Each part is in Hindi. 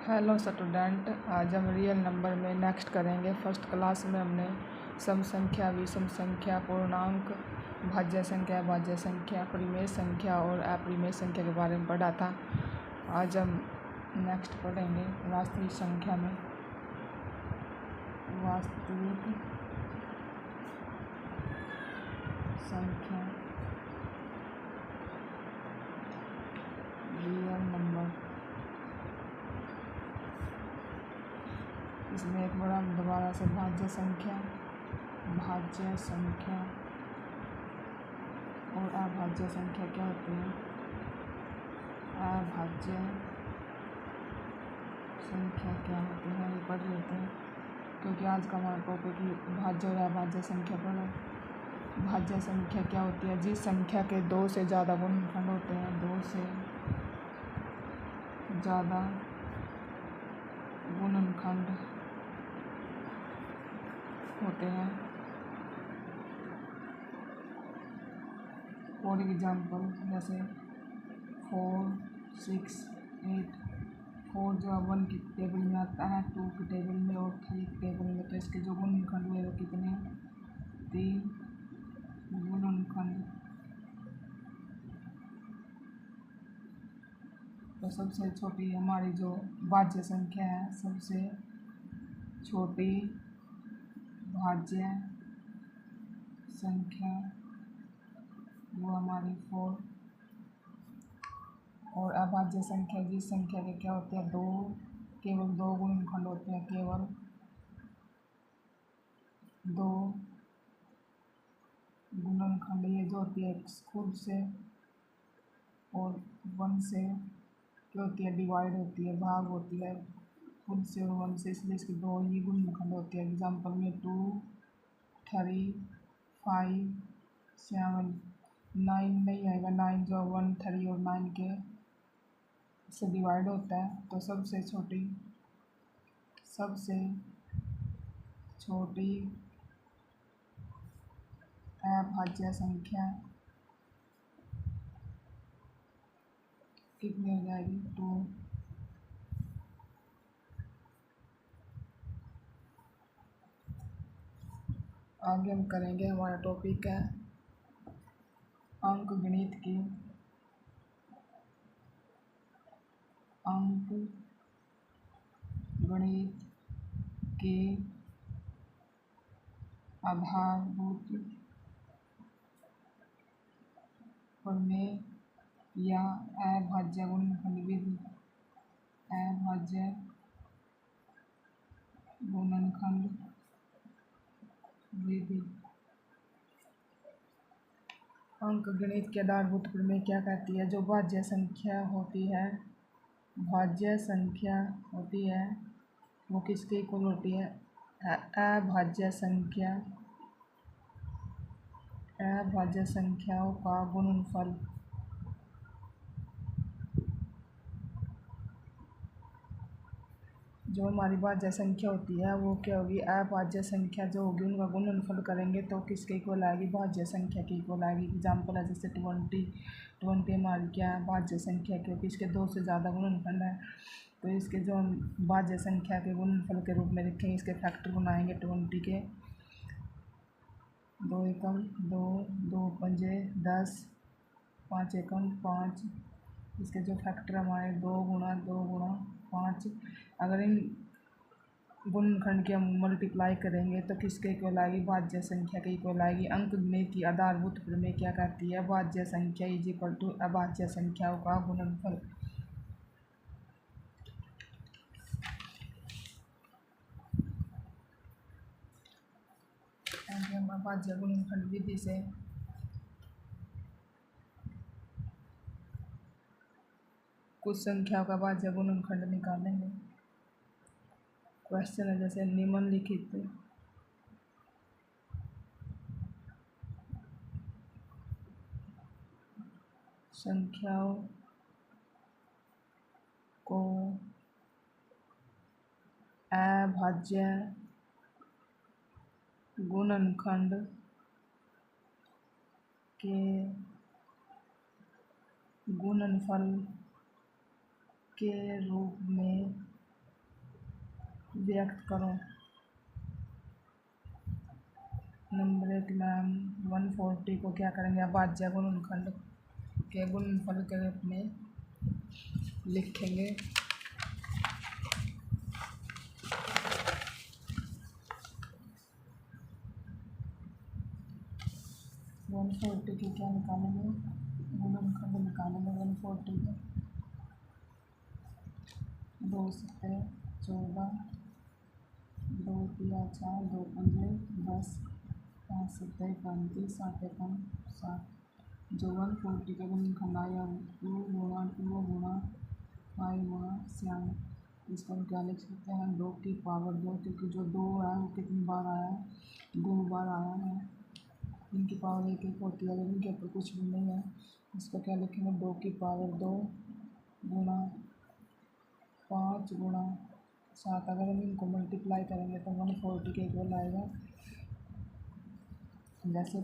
हेलो स्टूडेंट, आज हम रियल नंबर में नेक्स्ट करेंगे। फर्स्ट क्लास में हमने सम संख्या, विषम संख्या, पूर्णांक, भाज्य संख्या, परिमेय संख्या और अपरिमेय संख्या के बारे में पढ़ा था। आज हम नेक्स्ट पढ़ेंगे वास्तविक संख्या में। वास्तविक संख्या, रियल नंबर। इसमें एक बड़ा दोबारा से भाज्य संख्या और अभाज्य संख्या क्या होती है। अभाज्य संख्या क्या होती है ये पढ़ लेते हैं, क्योंकि आज का हमारा टॉपिक ही भाज्य और अभाज्य संख्या पढ़ो। भाज्य संख्या क्या होती है? जिस संख्या के 2 से ज़्यादा गुणनखंड होते हैं, 2 से ज़्यादा गुणनखंड होते हैं। फॉर एग्जाम्पल जैसे 4, 6, 8। 4 जो 1 की टेबल में आता है, 2 की टेबल में और 3 की टेबल में, तो इसके जो गुणनखंड हुए वो कितने? 3 गुणनखंड। तो सबसे छोटी हमारी जो भाज्य संख्या है, सबसे छोटी भाज्य संख्या वो हमारी 4। और अभाज्य संख्या जिस संख्या के क्या होते हैं? 2, केवल 2 गुणनखंड होते हैं, केवल 2 गुणनखंड। ये जो होती है खुद से और 1 से क्या होती है? डिवाइड होती है, भाग होती है खुद से और 1 से, इसलिए इसके 2 ही गुणनखंड होते हैं। एग्जाम्पल में 2, 3, 5, 7, 9 नहीं आएगा। 9 जो 1, 3 और 9 के से डिवाइड होता है। तो सबसे छोटी अभाज्य संख्या कितनी हो जाएगी? 2। आगे हम करेंगे, हमारा टॉपिक है अंक गणित की। अंक गणित की आधारभूत प्रमेय या अभाज्य गुणनखंड विधि। अभाज्य गुणनखंड विधि। अंक गणित के आधारभूत प्रमेय क्या कहती है? जो भाज्य संख्या होती है, भाज्य संख्या होती है, वो किसके इक्वल होती है? अभाज्य संख्या, अभाज्य संख्याओं का गुणनफल। जो हमारी भाज्य संख्या होती है वो क्या होगी? अभाज्य संख्या जो होगी उनका गुणनफल करेंगे तो किसके इक्वल आएगी? भाज्य संख्या के इक्वल आएगी। एग्जाम्पल है जैसे 20 हमारी क्या है? भाज्य संख्या, क्योंकि इसके 2 से ज़्यादा गुणनखंड है। तो इसके जो हम भाज्य संख्या के गुणनफल के रूप में लिखेंगे, इसके फैक्टर बनाएंगे 20 के। 2 एकम 2, 2 पंजे 10, 5 एकम 5। इसके जो फैक्टर हमारे 2 गुणा 2 गुणा 5। अगर इन गुणनखंड की हम मल्टीप्लाई करेंगे तो किसके इक्वल आएगी? भाज्य संख्या के इक्वल आएगी। अंक गणित की आधारभूत प्रमेय क्या कहती है? भाज्य संख्या इज इक्वल टू अभाज्य संख्याओं का गुणनफल। हम अभाज्य गुणनखंड विधि से कुछ संख्याओं का भाज्य गुणनखंड निकालेंगे। क्वेश्चन है जैसे निम्नलिखित संख्याओं को अभाज्य गुणनखंड के गुणनफल के रूप में रिएक्ट करो। नंबर 1 में हम 140 को क्या करेंगे, अभाज्य गुणनखंड के गुणनफल के रूप में लिखेंगे। 140 के क्या निकालेंगे, गुणनखंड निकालेंगे 140 के। 2 सत्ते 14, 2 तिया 4, 2 पंजे 10, 5 सत्ते 35, 7 एकम 7। जो 140 का गुणनखंड आया 2 गुणा 2 गुणा 5 गुणा 96। इसको हम क्या लिख सकते हैं, 2 की पावर 2, क्योंकि जो 2 है वो कितनी बार आया है, 2 बार आया है। इनकी पावर 1 होती है, अगर इनके ऊपर कुछ भी नहीं है। इसको क्या लिखेंगे, 2 की पावर 2 गुणा 5 गुणा 7। अगर हम इनको मल्टीप्लाई करेंगे तो 140 के इक्वल आएगा। जैसे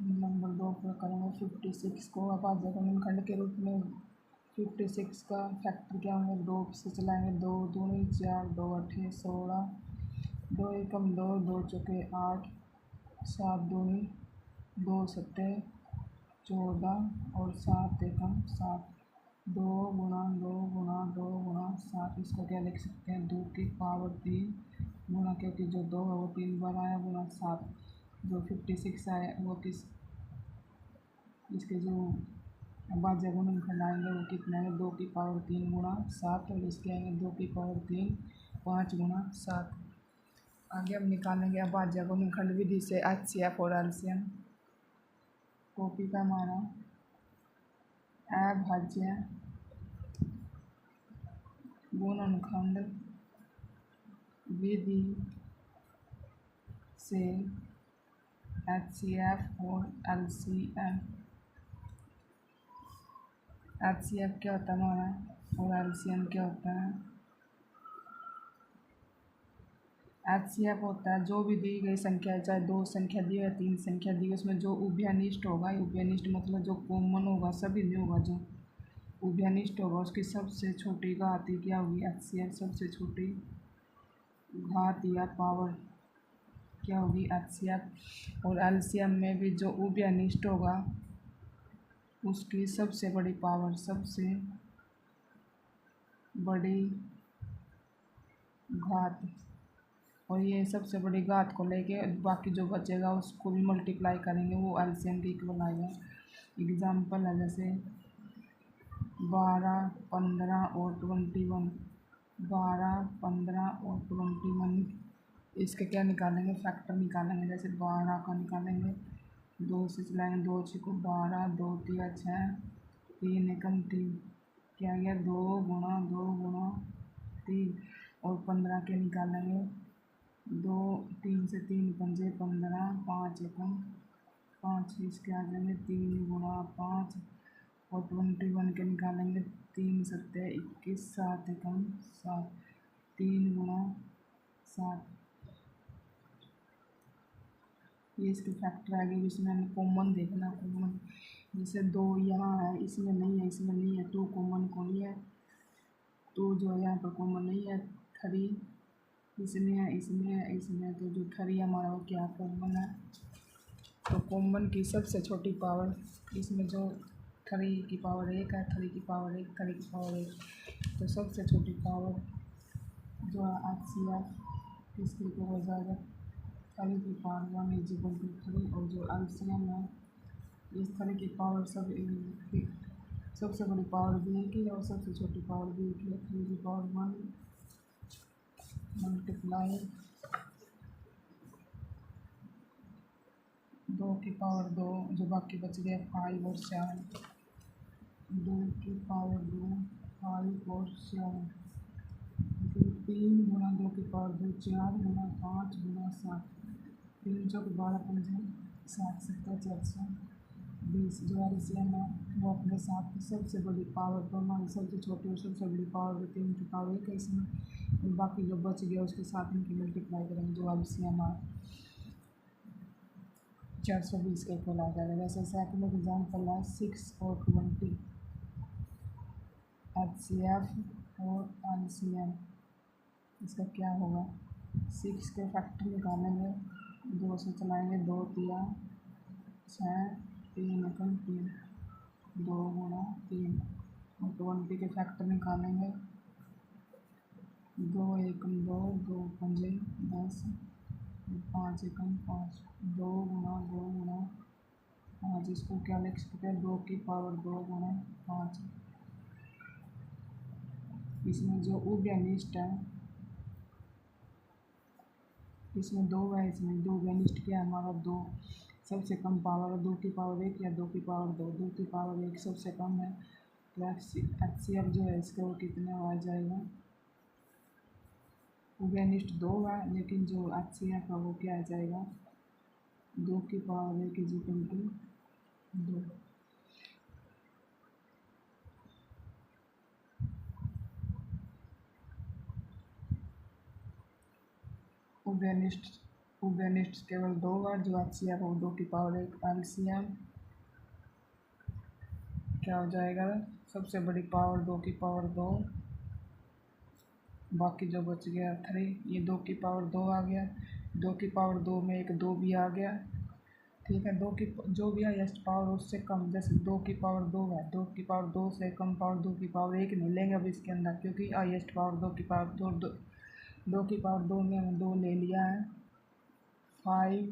नंबर 2 पर करेंगे 56 को अभाज्य गुणनखंड के रूप में। 56 का फैक्टर क्या होंगे, 2 से चलाएंगे, 2 दूनी 4, 2 अठे 16, 2 एकम 2, 2 चौके 8, 7 दूनी 2 सत्ते 14 और 7 एकम 7। 2 गुणा 2 गुणा 2 गुणा 7। इसको क्या लिख सकते हैं, 2 की पावर 3 गुणा, क्योंकि जो 2 है वो 3 बार आया, गुणा 7। जो 56 आया वो किस, इसके जो अभाज्य गुणनखंड आएंगे वो कितने आएंगे, 2 की पावर 3 गुणा 7, और इसके आएंगे 2 की पावर 3 5 गुणा 7। आगे हम निकालेंगे अभाज्य गुणनखंड विधि से HCF और LCM। कॉपी का हमारा अभाज्य गुणनखंड विधि से HCF और LCM। HCF क्या होता है हमारा और LCM क्या होता है। HCF होता है जो भी दी गई संख्या है, चाहे 2 संख्या दी है 3 संख्या दी है, उसमें जो उभयनिष्ठ होगा, उभयनिष्ठ मतलब जो कॉमन होगा सभी में होगा, जो उभयनिष्ठ होगा उसकी सबसे छोटी घात ही क्या होगी, HCF सबसे छोटी घात या पावर क्या होगी, HCF। और LCM में भी जो उभयनिष्ठ होगा उसकी सबसे बड़ी पावर, सबसे बड़ी घात। और ये सबसे बड़ी घात को लेके बाकी जो बचेगा उसको भी मल्टीप्लाई करेंगे, वो LCM के इक्वल आएगा। एग्जाम्पल है जैसे 12, 15 और 21। 12, 15 और 21, इसके क्या निकालेंगे, फैक्टर निकालेंगे। जैसे 12 का निकालेंगे, 2 से चलाएंगे, 2 6 को 12, 2 तिया 6, 3 एकम 3, क्या गया 2 गुणा 2 गुणा 3। और 15 के निकालेंगे, 2 3 से 3 पंजे 15, 5 एकम 5, इसके आ जाएंगे 3 गुणा 5। और 21 के निकालेंगे, 3 सत्ते 21, 7 एकम 7, 3 गुणा 7। ये इसके फैक्टर आ गए। इसमें हमें कॉमन देखना, कॉमन जैसे 2 यहाँ है, इसमें नहीं है, इसमें नहीं है, 2 कॉमन को नहीं है, 2 जो है यहाँ पर कॉमन नहीं है, 3 इसमें है, इसमें है, इसमें है, तो जो 3 हमारा वो क्या कॉमन है। तो कॉमन की सबसे छोटी पावर, इसमें जो 3 की पावर 1 है, 3 की पावर 1, 3 की पावर 1, तो सबसे छोटी पावर जो है HCF इसके ऊपर हो जाएगा 3 की पावर 1 इज इक्वल टू 3। और जो LCM है इस तरह की पावर सब सबसे बड़ी पावर भी एक ही है और सबसे छोटी पावर भी एक ही है। 3 की पावर 1 मल्टीप्लाई 2 की पावर 2, जो बाकी बच गया 5 और 7, 2 की पावर 2 5 और 7, 3 गुणा 2 की पावर 2 4 गुणा 5 गुणा 7, 3 चौक 12 पंजे 7 सत्तर 420। जो LCM है वो अपने साथ की सबसे बड़ी पावर तो हमारी सबसे छोटी और सबसे बड़ी पावर 3 की पावर 1 है इसमें, और बाकी जो बच गया उसके साथ इनकी मल्टीप्लाई करेंगे, जो LCM है 420 के इक्वल आ जाएगा। जैसे सेकंड एग्जाम्पल है 6 और 20। HCF और LCM इसका क्या होगा, 6 के फैक्टर निकालेंगे, 2 से चलाएंगे, 2 तिया 6, 3 एकम 3, 2 गुणा 3। और 20 के फैक्टर निकालेंगे, 2 एकम 2, 2 पंजे 10, 5 एकम 5, 2 गुणा 5। इसको क्या लिख सकते हैं, 2 की पावर 2 गुणा 5। इसमें जो उभयनिष्ठ है, इसमें 2 है, इसमें 2 उभयनिष्ठ क्या है हमारा 2 सबसे कम पावर है, 2 की पावर 1 या 2 की पावर 2, 2 की पावर 1 सबसे कम है। तो HCF जो है इसका वो कितना आ जाएगा, उभयनिष्ठ 2 है लेकिन जो HCF है वो क्या आ जाएगा, 2 की पावर 1 इज इक्वल टू 2। उभयनिष्ठ केवल 2 बार, जो HCF हो 2 की पावर 1। LCM क्या हो जाएगा, सबसे बड़ी पावर 2 की पावर 2, बाकी जो बच गया 3, ये 2 की पावर 2 आ गया, 2 की पावर 2 में एक 2 भी आ गया। ठीक है, 2 की जो भी हाईएस्ट पावर उससे कम, जैसे 2 की पावर 2 है, 2 की पावर 2 से कम पावर 2 की पावर 1 नहीं लेंगे अब इसके अंदर, क्योंकि हाईएस्ट पावर 2 की पावर 2 की पावर 2 में हमने 2 ले लिया है। 5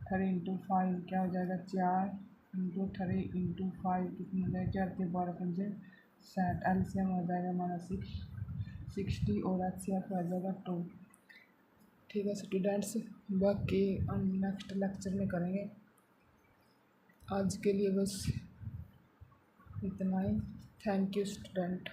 3 इंटू 5 क्या हो जाएगा, 4 इंटू 3 इंटू 5 कितनी हो जाएगी, 4 के 12 पंजे 60। LCM हो जाएगा हमारा 60 और HCF हो जाएगा 2। ठीक है स्टूडेंट्स, बाकी हम नेक्स्ट लेक्चर में करेंगे। आज के लिए बस इतना ही। Thank you student.